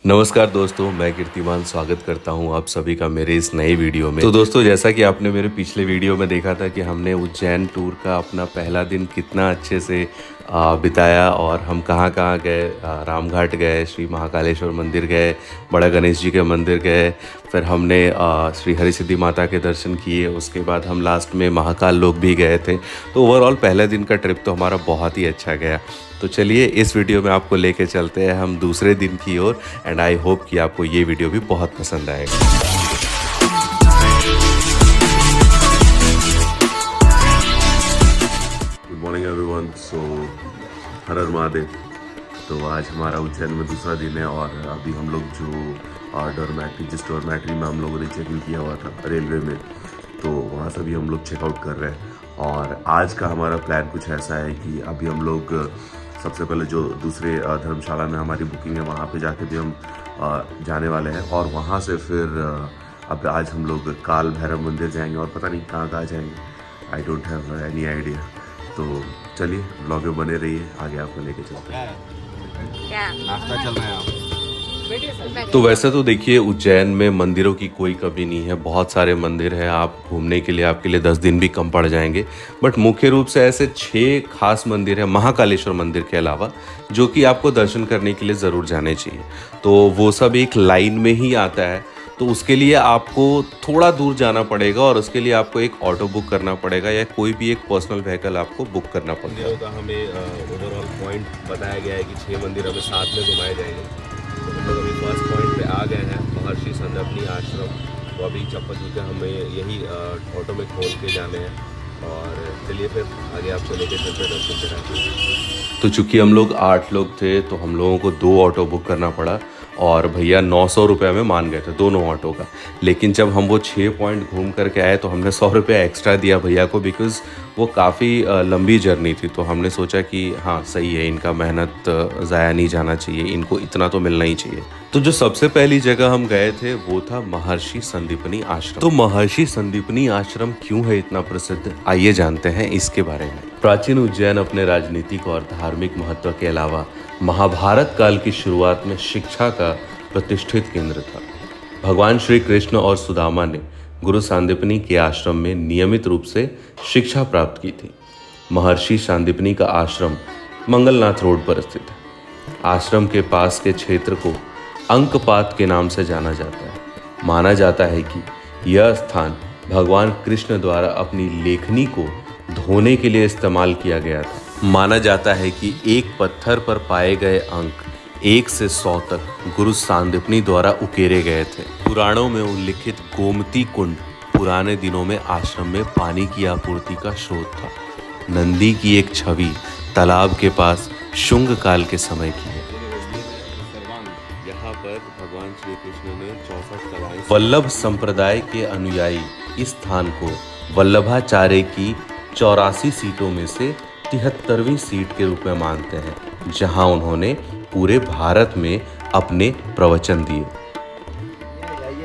नमस्कार दोस्तों, मैं कीर्तिमान स्वागत करता हूं आप सभी का मेरे इस नए वीडियो में। तो दोस्तों, जैसा कि आपने मेरे पिछले वीडियो में देखा था कि हमने उज्जैन टूर का अपना पहला दिन कितना अच्छे से बिताया और हम कहां कहां गए। रामघाट गए, श्री महाकालेश्वर मंदिर गए, बड़ा गणेश जी के मंदिर गए, फिर हमने श्री हरि सिद्धि माता के दर्शन किए। उसके बाद हम लास्ट में महाकाल लोक भी गए थे। तो ओवरऑल पहले दिन का ट्रिप तो हमारा बहुत ही अच्छा गया। तो चलिए इस वीडियो में आपको लेके चलते हैं हम दूसरे दिन की ओर एंड आई होप कि आपको ये वीडियो भी बहुत पसंद आएगा। Good morning everyone. So Har हर महादेव। तो आज हमारा उज्जैन में दूसरा दिन है और अभी हम लोग जिस डॉर्मेट्री में हम लोगों ने चेक इन किया हुआ था रेलवे में, तो वहाँ से भी हम लोग चेकआउट कर रहे हैं। और आज का हमारा प्लान कुछ ऐसा है कि अभी हम लोग सबसे पहले जो दूसरे धर्मशाला में हमारी बुकिंग है वहाँ पे जाके भी हम जाने वाले हैं और वहाँ से फिर अब आज हम लोग काल भैरव मंदिर जाएंगे और पता नहीं कहाँ कहाँ जाएंगे। I don't have any idea. तो चलिए ब्लॉग में बने रहिए, आगे आपको लेके चलते हैं। नाश्ता चल रहा है। तो वैसे तो देखिए उज्जैन में मंदिरों की कोई कमी नहीं है, बहुत सारे मंदिर हैं। आप घूमने के लिए आपके लिए 10 दिन भी कम पड़ जाएंगे। बट मुख्य रूप से ऐसे 6 खास मंदिर हैं महाकालेश्वर मंदिर के अलावा, जो कि आपको दर्शन करने के लिए ज़रूर जाने चाहिए। तो वो सब एक लाइन में ही आता है, तो उसके लिए आपको थोड़ा दूर जाना पड़ेगा और उसके लिए आपको एक ऑटो बुक करना पड़ेगा या कोई भी एक पर्सनल व्हीकल आपको बुक करना पड़ेगा। मंदिरों का हमें ओवरऑल पॉइंट बताया गया है कि 6 मंदिर हमें साथ में घुमाए जाएंगे। तो हम लोग अभी फर्स्ट पॉइंट पे आ गए हैं, महर्षि संदीपनी आश्रम। तो अभी चप्पल जूते हमें यही ऑटो में खोल के जाने हैं और चलिए फिर आगे आपको लेके चलते दर्शन कराते। तो चूँकि हम लोग 8 लोग थे तो हम लोगों को 2 ऑटो बुक करना पड़ा और भैया 900 रुपये में मान गए थे दोनों ऑटो का। लेकिन जब हम वो 6 पॉइंट घूम करके आए तो हमने 100 रुपये एक्स्ट्रा दिया भैया को, बिकॉज़ वो काफ़ी लंबी जर्नी थी। तो हमने सोचा कि हाँ सही है, इनका मेहनत ज़ाया नहीं जाना चाहिए, इनको इतना तो मिलना ही चाहिए। तो जो सबसे पहली जगह हम गए थे वो था महर्षि संदीपनी आश्रम। तो महर्षि संदीपनी आश्रम क्यों है इतना प्रसिद्ध, आइए जानते हैं इसके बारे में। प्राचीन उज्जैन अपने राजनीतिक और धार्मिक महत्व के अलावा महाभारत काल की शुरुआत में शिक्षा का प्रतिष्ठित केंद्र था। भगवान श्री कृष्ण और सुदामा ने गुरु सांदीपनी के आश्रम में नियमित रूप से शिक्षा प्राप्त की थी। महर्षि सांदीपनी का आश्रम मंगलनाथ रोड पर स्थित है। आश्रम के पास के क्षेत्र को अंकपात के नाम से जाना जाता है। माना जाता है कि यह स्थान भगवान कृष्ण द्वारा अपनी लेखनी को धोने के लिए इस्तेमाल किया गया था। माना जाता है कि एक पत्थर पर पाए गए अंक 1 से 100 तक गुरु सांदीपनी द्वारा उकेरे गए थे। पुराणों में उल्लिखित गोमती कुंड पुराने दिनों में आश्रम में पानी की आपूर्ति का स्रोत था। नंदी की एक छवि तालाब के पास शुंग काल के समय की है। यहाँ पर भगवान श्री कृष्ण ने 64 कलाएं। वल्लभ संप्रदाय के अनुयायी इस स्थान को वल्लभाचार्य की 84 सीटों में से 73वीं सीट के रूप में मानते हैं, जहां उन्होंने पूरे भारत में अपने प्रवचन दिए। ये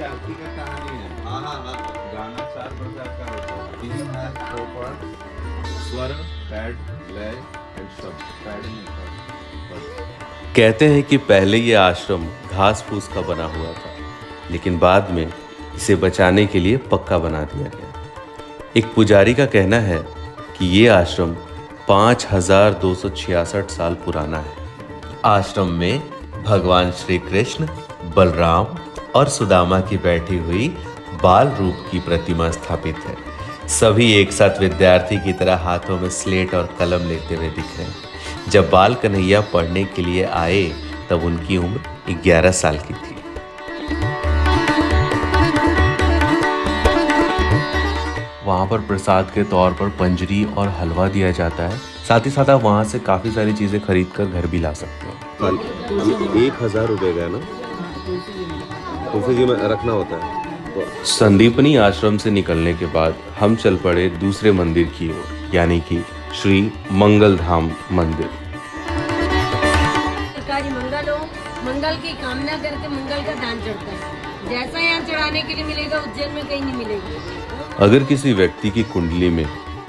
आरती का कहानी है। हाँ, गाना 4 प्रकार का होता है। 3 है प्रॉपर स्वर, पैड, लय एंड शब्द। पैड नहीं था। कहते हैं कि पहले ये आश्रम घास फूस का बना हुआ था, लेकिन बाद में इसे बचाने के लिए पक्का बना दिया गया। एक पुजारी का कहना है कि ये आश्रम 5266 साल पुराना है। आश्रम में भगवान श्री कृष्ण, बलराम और सुदामा की बैठी हुई बाल रूप की प्रतिमा स्थापित है। सभी एक साथ विद्यार्थी की तरह हाथों में स्लेट और कलम लेते हुए दिख रहे हैं। जब बाल कन्हैया पढ़ने के लिए आए तब उनकी उम्र 11 साल की थी। वहाँ पर प्रसाद के तौर पर पंजरी और हलवा दिया जाता है। साथ ही साथ आप वहाँ से काफ़ी सारी चीज़ें खरीद कर घर भी ला सकते हो। 1000 रुपये का ना तुलसी जी में रखना होता है। तो संदीपनी आश्रम से निकलने के बाद हम चल पड़े दूसरे मंदिर की ओर, यानी कि श्री मंगल धाम मंदिर। मंगल हो, मंगल की कामना करके मंगल का दान चढ़ता है। जैसा यहाँ चढ़ाने के लिए मिलेगा उज्जैन में कहीं नहीं मिलेगी। अगर किसी व्यक्ति की कुंडली में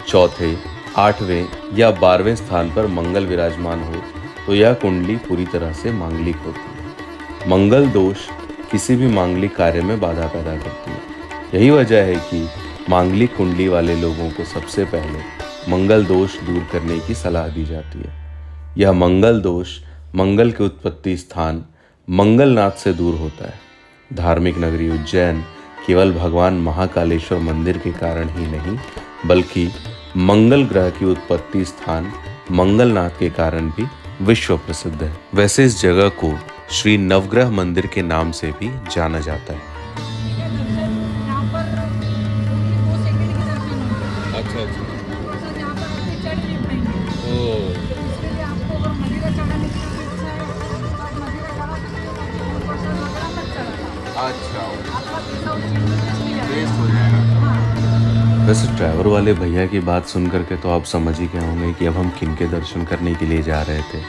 चौथे, 8वें या 12वें स्थान पर मंगल विराजमान हो तो यह कुंडली पूरी तरह से मांगलिक होती है। मंगल दोष किसी भी मांगलिक कार्य में बाधा पैदा करती है। यही वजह है कि मांगलिक कुंडली वाले लोगों को सबसे पहले मंगल दोष दूर करने की सलाह दी जाती है। यह मंगल दोष मंगल के उत्पत्ति स्थान मंगलनाथ से दूर होता है। धार्मिक नगरी उज्जैन केवल भगवान महाकालेश्वर मंदिर के कारण ही नहीं, बल्कि मंगल ग्रह की उत्पत्ति स्थान मंगलनाथ के कारण भी विश्व प्रसिद्ध है। वैसे इस जगह को श्री नवग्रह मंदिर के नाम से भी जाना जाता है। अच्छा अच्छा। वैसे ड्राइवर वाले भैया की बात सुन करके तो आप समझ ही गए होंगे कि अब हम किन के दर्शन करने के लिए जा रहे थे।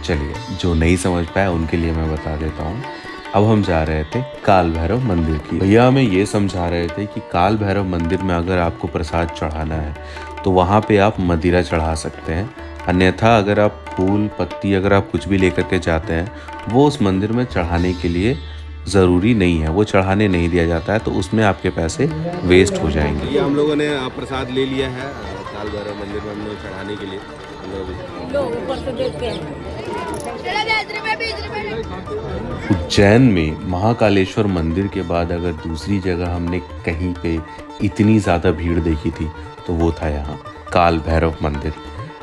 चलिए, जो नहीं समझ पाया उनके लिए मैं बता देता हूँ। अब हम जा रहे थे काल भैरव मंदिर की। भैया हमें ये समझा रहे थे कि काल भैरव मंदिर में अगर आपको प्रसाद चढ़ाना है तो वहाँ पे आप मदिरा चढ़ा सकते हैं, अन्यथा अगर आप फूल पत्ती अगर आप कुछ भी लेकर के जाते हैं वो उस मंदिर में चढ़ाने के लिए ज़रूरी नहीं है, वो चढ़ाने नहीं दिया जाता है, तो उसमें आपके पैसे वेस्ट हो जाएंगे। ये हम लोगों ने प्रसाद ले लिया है काल भैरव मंदिर में हम लोग चढ़ाने के लिए। उज्जैन में महाकालेश्वर मंदिर के बाद अगर दूसरी जगह हमने कहीं पे इतनी ज़्यादा भीड़ देखी थी तो वो था यहाँ काल भैरव मंदिर।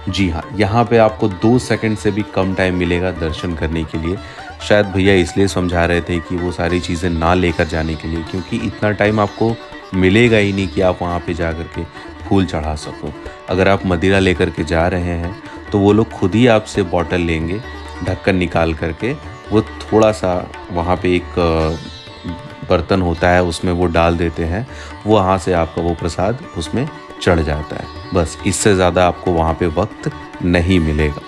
जी हाँ, यहाँ पे आपको 2 सेकंड से भी कम टाइम मिलेगा दर्शन करने के लिए। शायद भैया इसलिए समझा रहे थे कि वो सारी चीज़ें ना लेकर जाने के लिए, क्योंकि इतना टाइम आपको मिलेगा ही नहीं कि आप वहाँ पे जा कर के फूल चढ़ा सको। अगर आप मदिरा लेकर के जा रहे हैं तो वो लोग खुद ही आपसे बॉटल लेंगे, ढक्कन निकाल करके वो थोड़ा सा वहाँ पे एक बर्तन होता है उसमें वो डाल देते हैं, वो वहाँ से आपका वो प्रसाद उसमें चढ़ जाता है। बस इससे ज़्यादा आपको वहाँ पे वक्त नहीं मिलेगा।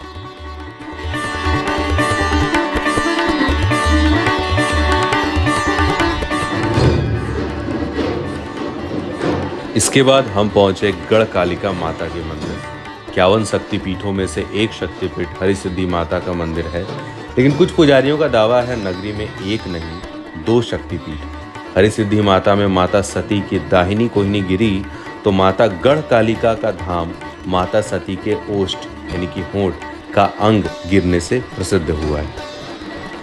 इसके बाद हम पहुंचे गढ़कालिका माता के मंदिर। 51 शक्तिपीठों में से एक शक्तिपीठ हरिसिद्धि माता का मंदिर है, लेकिन कुछ पुजारियों का दावा है नगरी में एक नहीं 2 शक्तिपीठ। हरिसिद्धि माता में माता सती की दाहिनी कोहिनी गिरी तो माता गढ़कालिका का धाम माता सती के ओष्ठ यानी कि होंठ का अंग गिरने से प्रसिद्ध हुआ है।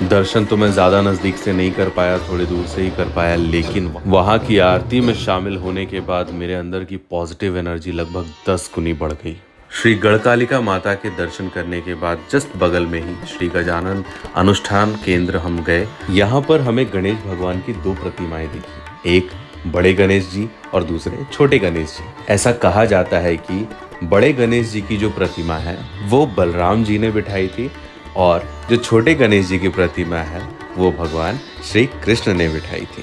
दर्शन तो मैं ज़्यादा नज़दीक से नहीं कर पाया, थोड़ी दूर से ही कर पाया, लेकिन वहाँ की आरती में शामिल होने के बाद मेरे अंदर की पॉजिटिव एनर्जी लगभग 10 गुनी बढ़ गई। श्री गढ़कालिका माता के दर्शन करने के बाद जस्ट बगल में ही श्री गजानन अनुष्ठान केंद्र हम गए। यहाँ पर हमें गणेश भगवान की 2 प्रतिमाएं दिखी, एक बड़े गणेश जी और दूसरे छोटे गणेश जी। ऐसा कहा जाता है कि बड़े गणेश जी की जो प्रतिमा है वो बलराम जी ने बिठाई थी और जो छोटे गणेश जी की प्रतिमा है वो भगवान श्री कृष्ण ने बिठाई थी।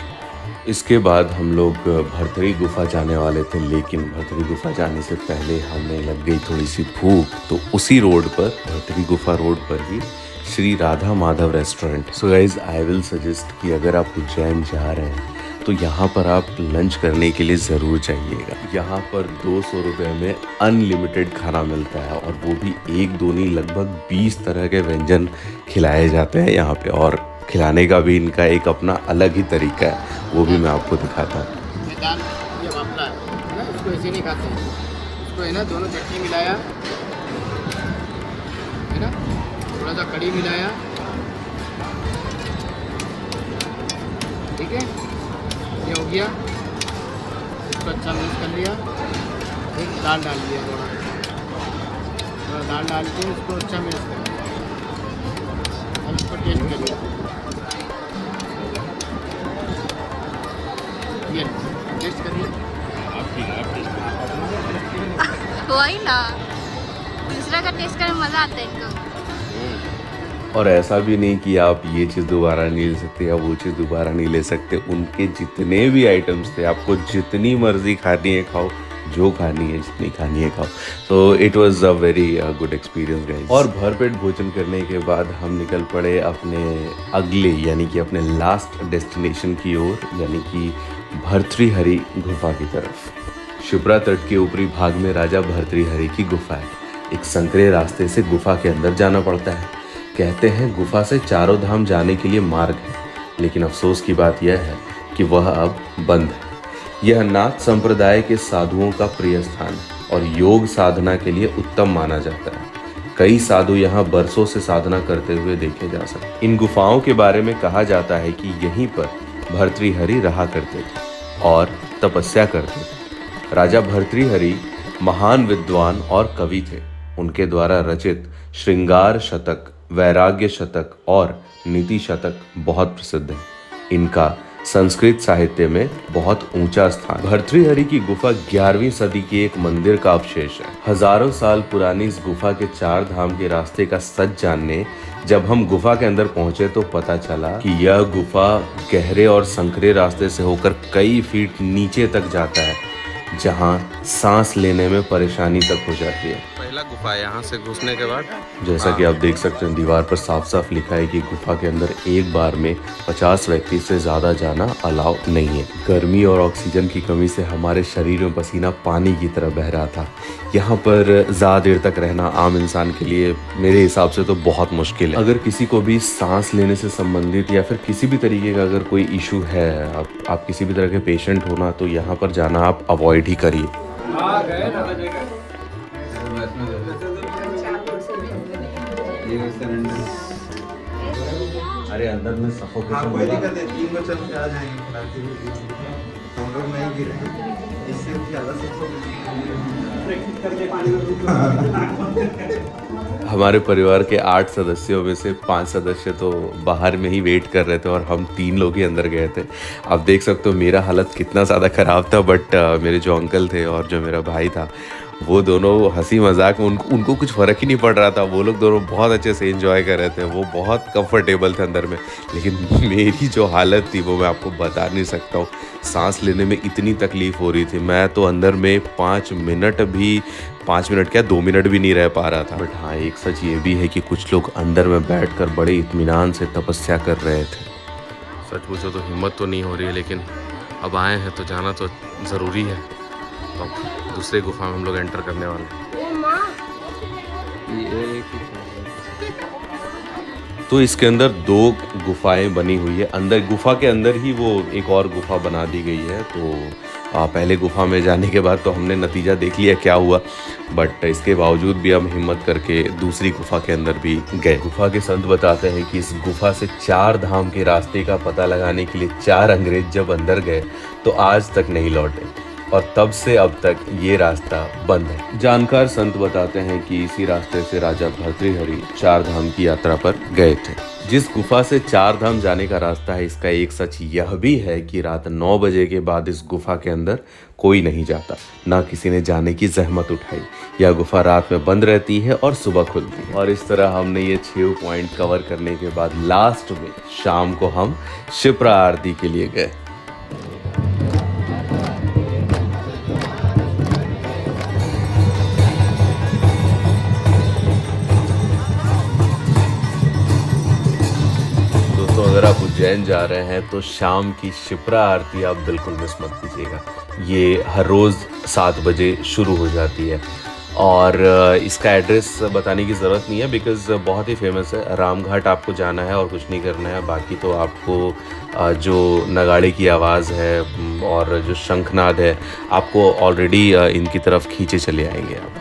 इसके बाद हम लोग भरथरी गुफा जाने वाले थे, लेकिन भरथरी गुफा जाने से पहले हमें लग गई थोड़ी सी भूख, तो उसी रोड पर भरथरी गुफा रोड पर ही Shri Radha Madhav restaurant. So guys, I will suggest कि अगर आप उज्जैन जा रहे हैं तो यहाँ पर आप लंच करने के लिए ज़रूर जाइएगा। यहाँ पर 200 रुपये में अनलिमिटेड खाना मिलता है और वो भी 1-2 नहीं, लगभग 20 तरह के व्यंजन खिलाए जाते हैं यहाँ पे, और खिलाने का भी इनका एक अपना अलग ही तरीका है, वो भी मैं आपको दिखाता हूँ। ये वापला है ना, इसको ऐसे नहीं खाते हैं, इसको है ना दोनों चटनी मिलाया है ना, थोड़ा सा कड़ी मिलाया, ठीक है, ये हो गया। इसको अच्छा मिक्स कर लिया, फिर दाल डाल दिया, थोड़ा दाल डाल के इसको अच्छा मिक्स कर लिया। अब इसको टेस्ट करिए, ये टेस्ट करिए। वही ना, दूसरा का टेस्ट करने में मज़ा आता है इनको। और ऐसा भी नहीं कि आप ये चीज़ दोबारा नहीं ले सकते या वो चीज़ दोबारा नहीं ले सकते। उनके जितने भी आइटम्स थे, आपको जितनी मर्जी खानी है खाओ, जो खानी है जितनी खानी है खाओ। So it was a very good experience guys. और भरपेट भोजन करने के बाद हम निकल पड़े अपने अगले यानी कि अपने लास्ट डेस्टिनेशन की ओर, यानी कि भर्तृहरि गुफा की तरफ। शिप्रा तट के ऊपरी भाग में राजा भर्तृहरि की गुफा है। एक संकरे रास्ते से गुफा के अंदर जाना पड़ता है। कहते हैं गुफा से चारों धाम जाने के लिए मार्ग है, लेकिन अफसोस की बात यह है कि वह अब बंद है। यह नाथ संप्रदाय के साधुओं का प्रिय स्थान है और योग साधना के लिए उत्तम माना जाता है। कई साधु यहाँ बरसों से साधना करते हुए देखे जा सकते। इन गुफाओं के बारे में कहा जाता है कि यहीं पर भर्तृहरि रहा करते थे और तपस्या करते थे। राजा भर्तृहरि महान विद्वान और कवि थे। उनके द्वारा रचित श्रृंगार शतक, वैराग्य शतक और नीति शतक बहुत प्रसिद्ध है। इनका संस्कृत साहित्य में बहुत ऊंचा स्थान। भर्तृहरि की गुफा 11वीं सदी के एक मंदिर का अवशेष है। हजारों साल पुरानी इस गुफा के 4 धाम के रास्ते का सच जानने जब हम गुफा के अंदर पहुंचे तो पता चला कि यह गुफा गहरे और संकरे रास्ते से होकर कई फीट नीचे तक जाता है, जहां सांस लेने में परेशानी तक हो जाती है। पहला गुफा है, यहाँ से घुसने के बाद जैसा कि आप देख सकते हैं दीवार पर साफ साफ लिखा है कि गुफा के अंदर एक बार में 50 व्यक्ति से ज्यादा जाना अलाउ नहीं है। गर्मी और ऑक्सीजन की कमी से हमारे शरीर में पसीना पानी की तरह बह रहा था। यहाँ पर ज्यादा देर तक रहना आम इंसान के लिए मेरे हिसाब से तो बहुत मुश्किल है। अगर किसी को भी सांस लेने से संबंधित या फिर किसी भी तरीके का अगर कोई इशू है, आप किसी भी तरह के पेशेंट हो ना, तो यहाँ पर जाना आप अवॉइड ही करिए। अरे अंदर में सफोकेशन कोई दिक्कत नहीं, 3 बजे चल के आ जाएंगे। हम लोग नहीं गिरे, इससे ज्यादा हमारे परिवार के 8 सदस्यों में से 5 सदस्य तो बाहर में ही वेट कर रहे थे और हम 3 लोग ही अंदर गए थे। आप देख सकते हो मेरा हालत कितना ज़्यादा ख़राब था, बट मेरे जो अंकल थे और जो मेरा भाई था वो दोनों हंसी मजाक में उनको कुछ फ़र्क ही नहीं पड़ रहा था। वो लोग दोनों बहुत अच्छे से एंजॉय कर रहे थे, वो बहुत कंफर्टेबल थे अंदर में। लेकिन मेरी जो हालत थी वो मैं आपको बता नहीं सकता हूँ। सांस लेने में इतनी तकलीफ़ हो रही थी, मैं तो अंदर में 5 मिनट क्या 2 मिनट भी नहीं रह पा रहा था। बट हाँ, एक सच ये भी है कि कुछ लोग अंदर में बैठकर बड़े इत्मीनान से तपस्या कर रहे थे। सच पूछो तो हिम्मत तो नहीं हो रही है, लेकिन अब आए हैं तो जाना तो ज़रूरी है। तो अब दूसरे गुफा में हम लोग एंटर करने वाले हैं। तो इसके अंदर 2 गुफाएं बनी हुई है। अंदर गुफा के अंदर ही वो एक और गुफा बना दी गई है। तो पहले गुफा में जाने के बाद तो हमने नतीजा देख लिया क्या हुआ, बट इसके बावजूद भी हम हिम्मत करके दूसरी गुफा के अंदर भी गए। गुफा के संत बताते हैं कि इस गुफा से 4 धाम के रास्ते का पता लगाने के लिए 4 अंग्रेज जब अंदर गए तो आज तक नहीं लौटे और तब से अब तक ये रास्ता बंद है। जानकार संत बताते हैं कि इसी रास्ते से राजा भर्तृहरि 4 धाम की यात्रा पर गए थे। जिस गुफा से 4 धाम जाने का रास्ता है, इसका एक सच यह भी है कि रात 9 बजे के बाद इस गुफा के अंदर कोई नहीं जाता, ना किसी ने जाने की जहमत उठाई। यह गुफा रात में बंद रहती है और सुबह खुलती है। और इस तरह हमने ये 6 पॉइंट कवर करने के बाद लास्ट में शाम को हम शिप्रा आरती के लिए गए। अगर आप उज्जैन जा रहे हैं तो शाम की शिप्रा आरती आप बिल्कुल मिस मत कीजिएगा। ये हर रोज़ 7 बजे शुरू हो जाती है और इसका एड्रेस बताने की ज़रूरत नहीं है, बिकॉज़ बहुत ही फेमस है। रामघाट आपको जाना है और कुछ नहीं करना है। बाकी तो आपको जो नगाड़े की आवाज़ है और जो शंखनाद है, आपको ऑलरेडी इनकी तरफ खींचे चले आएंगे आप।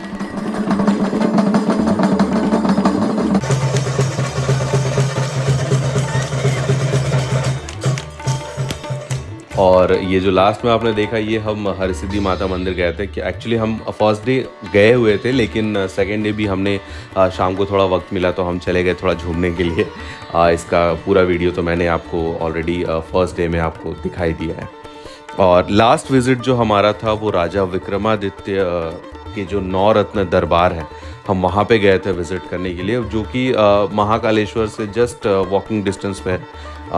और ये जो लास्ट में आपने देखा, ये हम हरसिद्धि माता मंदिर गए थे। कि एक्चुअली हम फर्स्ट डे गए हुए थे, लेकिन सेकेंड डे भी हमने शाम को थोड़ा वक्त मिला तो हम चले गए थोड़ा घूमने के लिए। इसका पूरा वीडियो तो मैंने आपको ऑलरेडी फर्स्ट डे में आपको दिखाई दिया है। और लास्ट विज़िट जो हमारा था वो राजा विक्रमादित्य के जो 9 रत्न दरबार है, हम वहाँ पे गए थे विज़िट करने के लिए, जो कि महाकालेश्वर से जस्ट वॉकिंग डिस्टेंस पे है।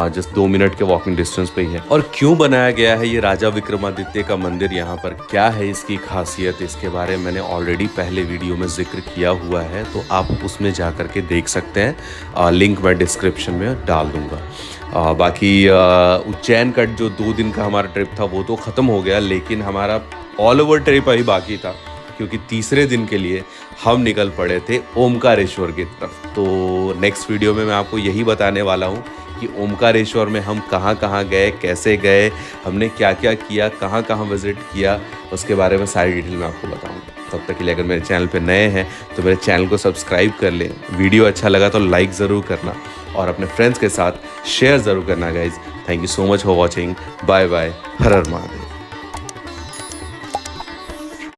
जस्ट 2 मिनट के वॉकिंग डिस्टेंस पे ही है। और क्यों बनाया गया है ये राजा विक्रमादित्य का मंदिर यहाँ पर, क्या है इसकी खासियत, इसके बारे में मैंने ऑलरेडी पहले वीडियो में जिक्र किया हुआ है, तो आप उसमें जा कर के देख सकते हैं। लिंक मैं डिस्क्रिप्शन में डाल दूँगा। बाकी उज्जैन का जो 2 दिन का हमारा ट्रिप था वो तो ख़त्म हो गया, लेकिन हमारा ऑल ओवर ट्रिप अभी बाकी था, क्योंकि तीसरे दिन के लिए हम निकल पड़े थे ओमकारेश्वर की तरफ। तो नेक्स्ट वीडियो में मैं आपको यही बताने वाला हूँ कि ओमकारेश्वर में हम कहाँ कहाँ गए, कैसे गए, हमने क्या क्या किया, कहाँ कहाँ विज़िट किया, उसके बारे में सारी डिटेल मैं आपको बताऊँगा। तब तक के लिए अगर मेरे चैनल पे नए हैं तो मेरे चैनल को सब्सक्राइब कर लें। वीडियो अच्छा लगा तो लाइक ज़रूर करना और अपने फ्रेंड्स के साथ शेयर ज़रूर करना guys. Thank you so much for watching. Bye bye. हर हर महादेव।